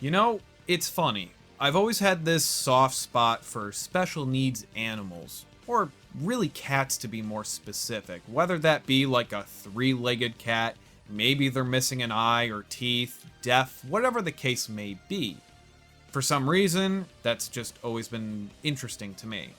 You know, it's funny. I've always had this soft spot for special needs animals, or really cats to be more specific, whether that be like a three-legged cat, maybe they're missing an eye or teeth, deaf, whatever the case may be. For some reason, that's just always been interesting to me.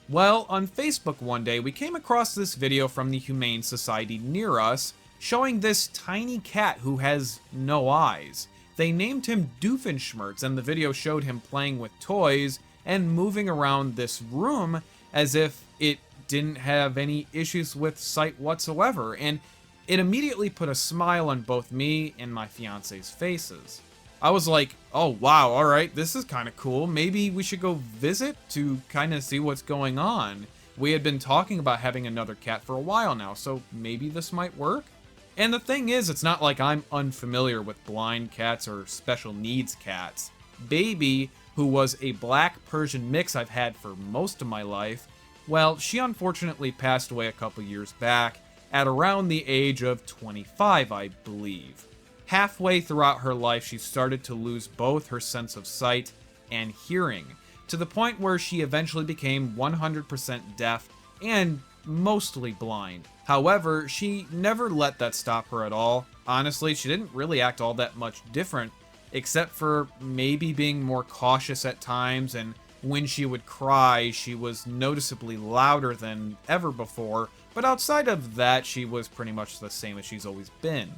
Well, on Facebook one day, we came across this video from the Humane Society near us showing this tiny cat who has no eyes. They named him Doofenshmirtz, and the video showed him playing with toys and moving around this room as if it didn't have any issues with sight whatsoever, and it immediately put a smile on both me and my fiance's faces. I was like, oh wow, alright, this is kind of cool. Maybe we should go visit to kind of see what's going on. We had been talking about having another cat for a while now, so maybe this might work? And the thing is, it's not like I'm unfamiliar with blind cats or special needs cats. Baby, who was a black Persian mix I've had for most of my life, well, she unfortunately passed away a couple years back at around the age of 25, I believe. Halfway throughout her life, she started to lose both her sense of sight and hearing, to the point where she eventually became 100% deaf and mostly blind. However, she never let that stop her at all. Honestly, she didn't really act all that much different, except for maybe being more cautious at times, and when she would cry, she was noticeably louder than ever before, but outside of that, she was pretty much the same as she's always been.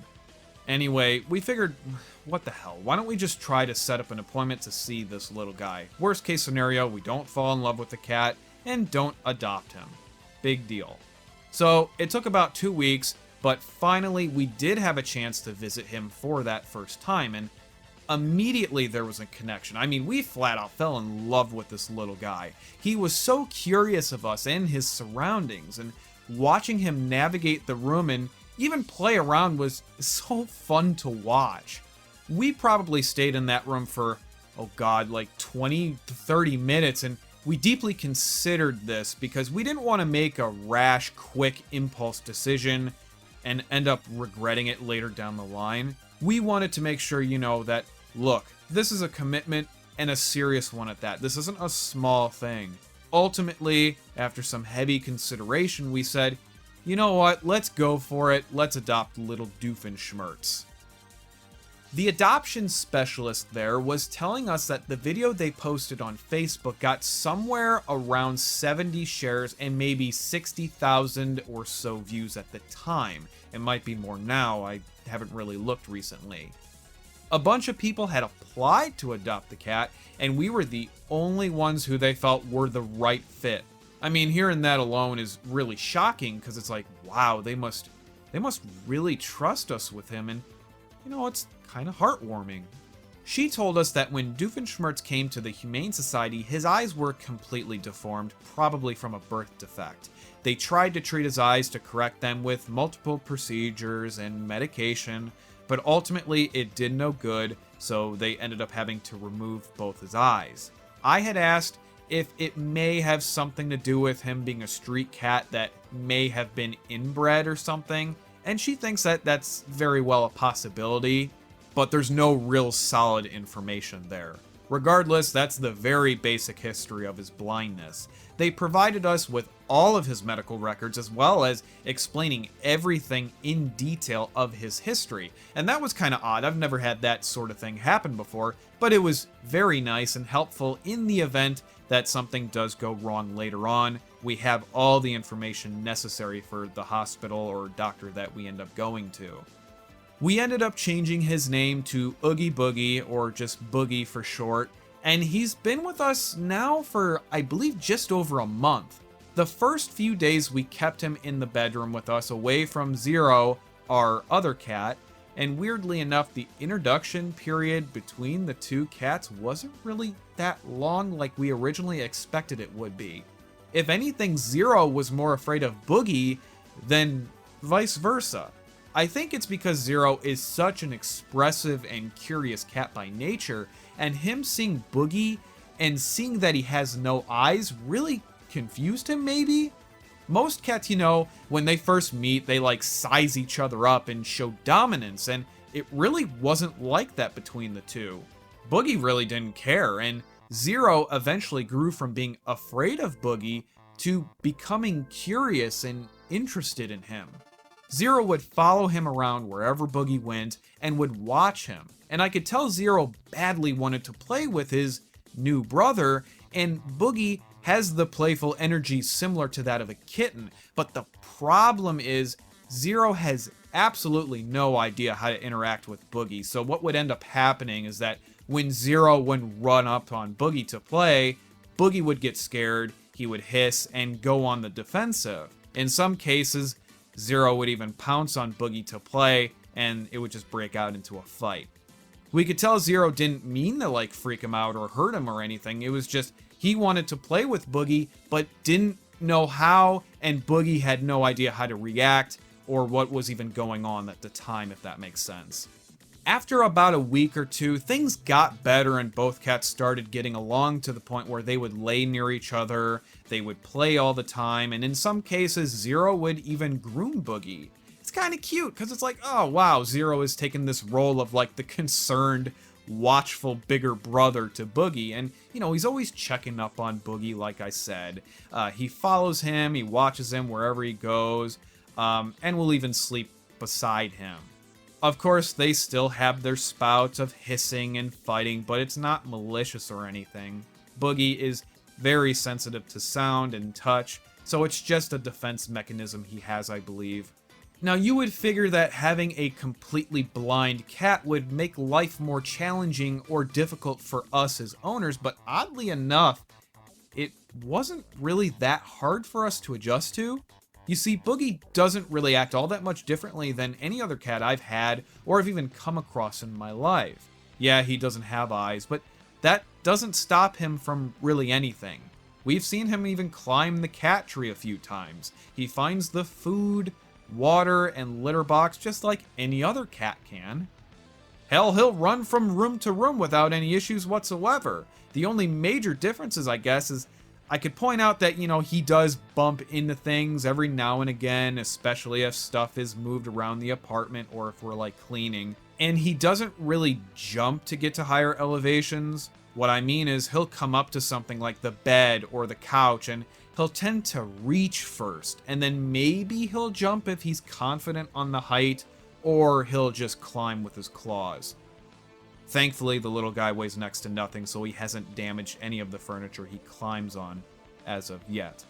Anyway, we figured, what the hell, why don't we just try to set up an appointment to see this little guy? Worst case scenario, we don't fall in love with the cat, and don't adopt him. Big deal. So, it took about 2 weeks, but finally we did have a chance to visit him for that first time, and immediately there was a connection. I mean, we flat out fell in love with this little guy. He was so curious of us and his surroundings, and watching him navigate the room and even play around was so fun to watch. We probably stayed in that room for, oh god, like 20 to 30 minutes, and we deeply considered this because we didn't want to make a rash, quick impulse decision and end up regretting it later down the line. We wanted to make sure, that, look, this is a commitment and a serious one at that. This isn't a small thing. Ultimately, after some heavy consideration, we said, you know what, let's go for it. Let's adopt little Doofenshmirtz. The adoption specialist there was telling us that the video they posted on Facebook got somewhere around 70 shares and maybe 60,000 or so views at the time. It might be more now, I haven't really looked recently. A bunch of people had applied to adopt the cat, and we were the only ones who they felt were the right fit. I mean, hearing that alone is really shocking, because it's like, wow, they must really trust us with him, and it's kind of heartwarming. She told us that when Doofenshmirtz came to the Humane Society, his eyes were completely deformed, probably from a birth defect. They tried to treat his eyes to correct them with multiple procedures and medication, but ultimately it did no good, so they ended up having to remove both his eyes. I had asked if it may have something to do with him being a street cat that may have been inbred or something, and she thinks that that's very well a possibility, but there's no real solid information there. Regardless, that's the very basic history of his blindness. They provided us with all of his medical records as well as explaining everything in detail of his history. And that was kind of odd. I've never had that sort of thing happen before, but it was very nice and helpful in the event that something does go wrong later on. We have all the information necessary for the hospital or doctor that we end up going to. We ended up changing his name to Oogie Boogie, or just Boogie for short, and he's been with us now for, I believe, just over a month. The first few days we kept him in the bedroom with us away from Zero, our other cat, and weirdly enough, the introduction period between the two cats wasn't really that long like we originally expected it would be. If anything, Zero was more afraid of Boogie than vice versa. I think it's because Zero is such an expressive and curious cat by nature, and him seeing Boogie and seeing that he has no eyes really confused him maybe? Most cats, when they first meet, they size each other up and show dominance, and it really wasn't like that between the two. Boogie really didn't care, and Zero eventually grew from being afraid of Boogie to becoming curious and interested in him. Zero would follow him around wherever Boogie went and would watch him, and I could tell Zero badly wanted to play with his new brother, and Boogie has the playful energy similar to that of a kitten, but the problem is Zero has absolutely no idea how to interact with Boogie, so what would end up happening is that when Zero would run up on Boogie to play, Boogie would get scared, he would hiss, and go on the defensive. In some cases, Zero would even pounce on Boogie to play, and it would just break out into a fight. We could tell Zero didn't mean to like freak him out or hurt him or anything, it was just he wanted to play with Boogie, but didn't know how, and Boogie had no idea how to react or what was even going on at the time, if that makes sense. After about a week or two, things got better and both cats started getting along to the point where they would lay near each other, they would play all the time, and in some cases, Zero would even groom Boogie. It's kind of cute, because it's like, oh wow, Zero is taking this role of like the concerned, watchful, bigger brother to Boogie, and you know, he's always checking up on Boogie, like I said. He follows him, he watches him wherever he goes, and will even sleep beside him. Of course, they still have their spouts of hissing and fighting, but it's not malicious or anything. Boogie is very sensitive to sound and touch, so it's just a defense mechanism he has, I believe. Now, you would figure that having a completely blind cat would make life more challenging or difficult for us as owners, but oddly enough, it wasn't really that hard for us to adjust to. You see, Boogie doesn't really act all that much differently than any other cat I've had or have even come across in my life. Yeah, he doesn't have eyes, but that doesn't stop him from really anything. We've seen him even climb the cat tree a few times. He finds the food, water, and litter box just like any other cat can. Hell, he'll run from room to room without any issues whatsoever. The only major differences, I guess, is I could point out that, you know, he does bump into things every now and again, especially if stuff is moved around the apartment or if we're, like, cleaning. And he doesn't really jump to get to higher elevations. What I mean is he'll come up to something like the bed or the couch and he'll tend to reach first, and then maybe he'll jump if he's confident on the height, or he'll just climb with his claws. Thankfully, the little guy weighs next to nothing, so he hasn't damaged any of the furniture he climbs on as of yet.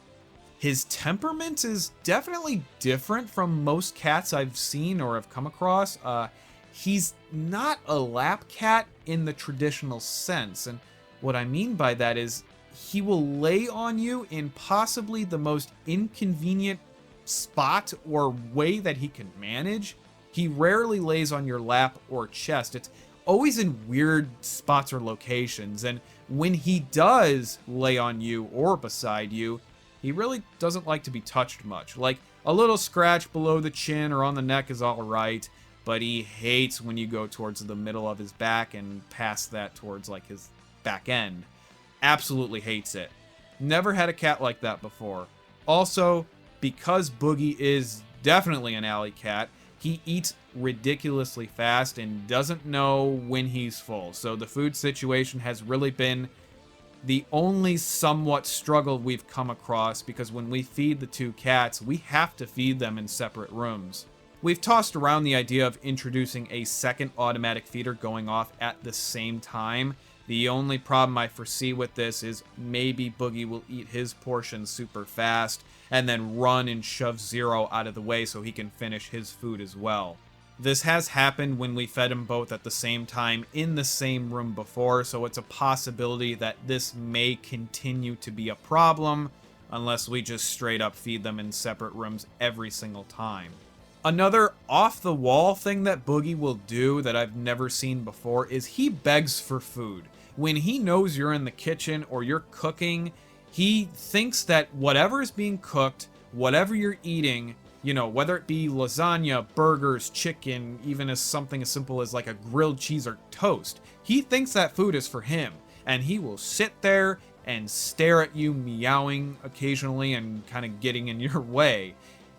His temperament is definitely different from most cats I've seen or have come across. He's not a lap cat in the traditional sense, and what I mean by that is he will lay on you in possibly the most inconvenient spot or way that he can manage. He rarely lays on your lap or chest. It's always in weird spots or locations, and when he does lay on you or beside you, he really doesn't like to be touched much. Like, a little scratch below the chin or on the neck is alright, but he hates when you go towards the middle of his back and past that towards, like, his back end. Absolutely hates it. Never had a cat like that before. Also, because Boogie is definitely an alley cat, he eats ridiculously fast and doesn't know when he's full. So the food situation has really been the only somewhat struggle we've come across, because when we feed the two cats, we have to feed them in separate rooms. We've tossed around the idea of introducing a second automatic feeder going off at the same time. The only problem I foresee with this is maybe Boogie will eat his portion super fast and then run and shove Zero out of the way so he can finish his food as well. This has happened when we fed them both at the same time in the same room before, so it's a possibility that this may continue to be a problem unless we just straight up feed them in separate rooms every single time. Another off-the-wall thing that Boogie will do that I've never seen before is he begs for food. When he knows you're in the kitchen or you're cooking, he thinks that whatever is being cooked, whatever you're eating, you know, whether it be lasagna, burgers, chicken, even as something as simple as like a grilled cheese or toast, he thinks that food is for him, and he will sit there and stare at you, meowing occasionally and kind of getting in your way.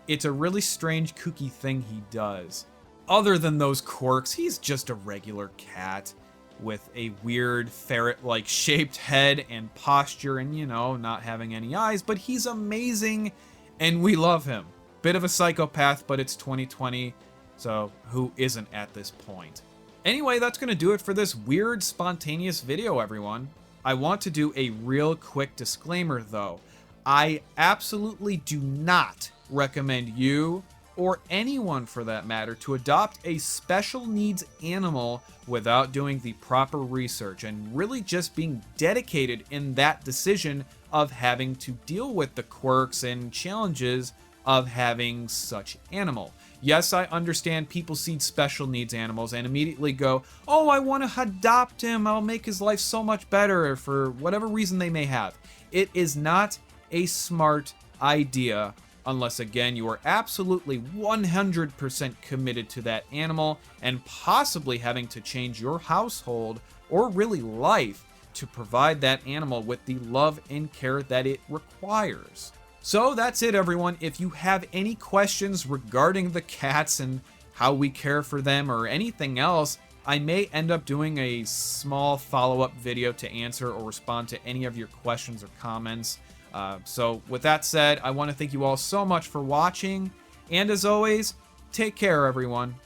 It's a really strange, kooky thing he does. Other than those quirks, he's just a regular cat. with a weird ferret-like shaped head and posture and, you know, not having any eyes, but he's amazing and we love him. Bit of a psychopath, but it's 2020, so who isn't at this point? Anyway, that's going to do it for this weird, spontaneous video, everyone. I want to do a real quick disclaimer, though. I absolutely do not recommend you, or anyone for that matter, to adopt a special needs animal without doing the proper research and really just being dedicated in that decision of having to deal with the quirks and challenges of having such animal. Yes, I understand people see special needs animals and immediately go, oh, I want to adopt him, I'll make his life so much better, for whatever reason they may have. It is not a smart idea unless, again, you are absolutely 100% committed to that animal and possibly having to change your household or really life to provide that animal with the love and care that it requires. So that's it, everyone. If you have any questions regarding the cats and how we care for them or anything else, I may end up doing a small follow-up video to answer or respond to any of your questions or comments. So with that said, I want to thank you all so much for watching, and as always, take care, everyone.